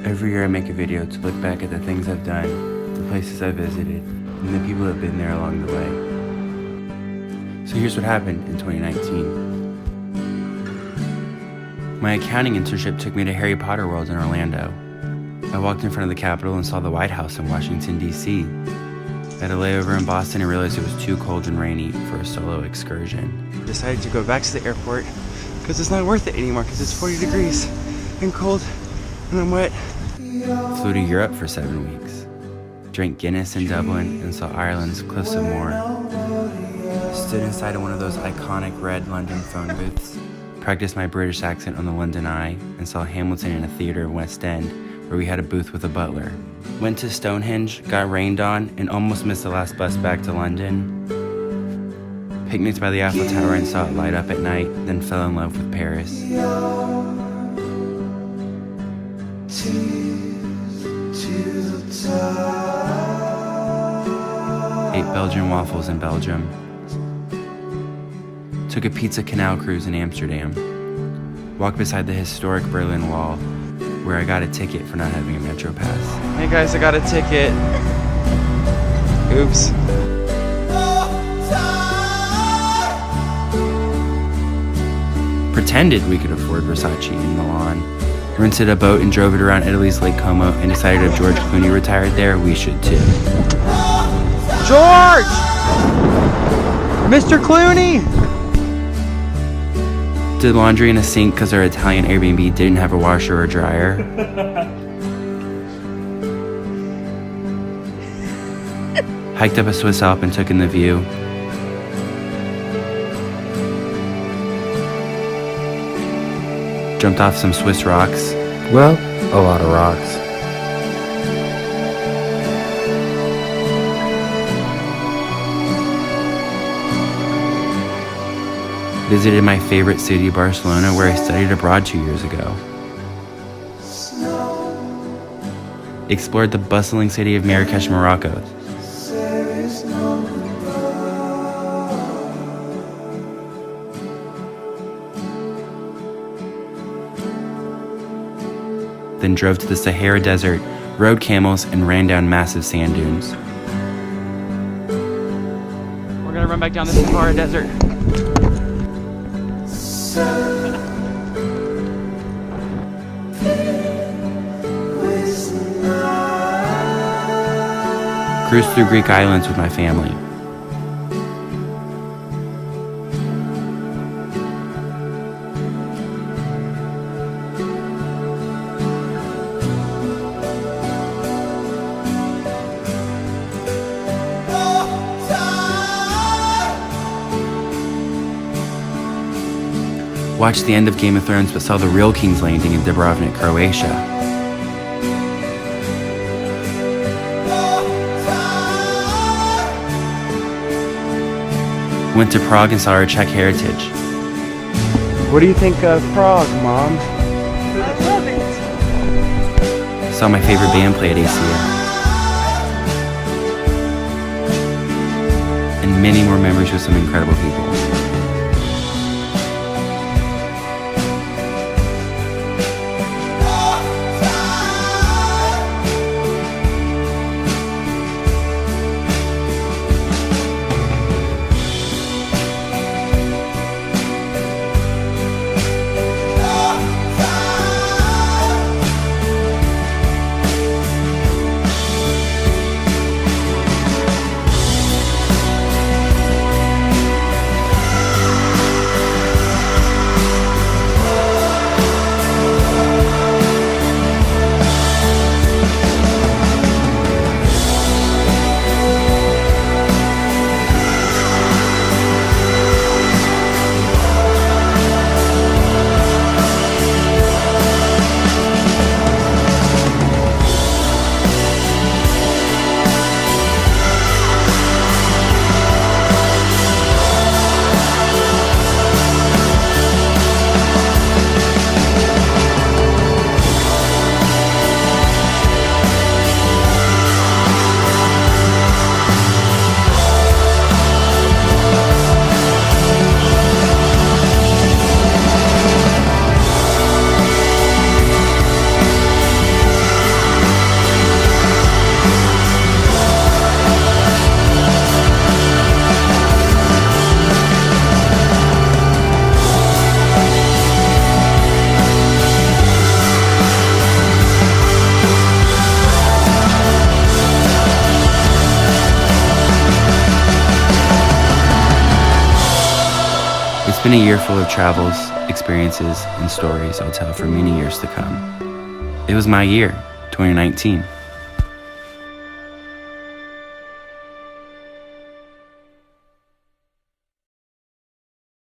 Every year I make a video to look back at the things I've done, the places I've visited, and the people that have been there along the way. So here's what happened in 2019. My accounting internship took me to Harry Potter World in Orlando. I walked in front of the Capitol and saw the White House in Washington, D.C. I had a layover in Boston and realized it was too cold and rainy for a solo excursion. I decided to go back to the airport because it's not worth it anymore because it's 40 degrees and cold and I'm wet. Flew to Europe for 7 weeks. Drank Guinness in Dublin and saw Ireland's Cliffs of Moher. Stood inside of one of those iconic red London phone booths. Practiced my British accent on the London Eye and saw Hamilton in a theater in West End where we had a booth with a butler. Went to Stonehenge, got rained on, and almost missed the last bus back to London. Picnicked by the Eiffel Tower and saw it light up at night, then fell in love with Paris. Ate Belgian waffles in Belgium. Took a pizza canal cruise in Amsterdam. Walked beside the historic Berlin Wall, where I got a ticket for not having a Metro pass. Hey guys, I got a ticket. Oops. Pretended we could afford Versace in Milan. Rented a boat and drove it around Italy's Lake Como and decided if George Clooney retired there, we should too. George! Mr. Clooney! Did laundry in a sink because our Italian Airbnb didn't have a washer or dryer. Hiked up a Swiss Alp and took in the view. Jumped off some Swiss rocks. Well, a lot of rocks. Visited my favorite city, Barcelona, where I studied abroad 2 years ago. Explored the bustling city of Marrakesh, Morocco. Then drove to the Sahara Desert, rode camels, and ran down massive sand dunes. We're gonna run back down the Sahara Desert. Cruised through Greek islands with my family. Watched the end of Game of Thrones but saw the real King's Landing in Dubrovnik, Croatia. Went to Prague and saw our Czech heritage. What do you think of Prague, Mom? I love it. Saw my favorite band play at ACA. And many more memories with some incredible people. It's been a year full of travels, experiences, and stories I'll tell for many years to come. It was my year, 2019.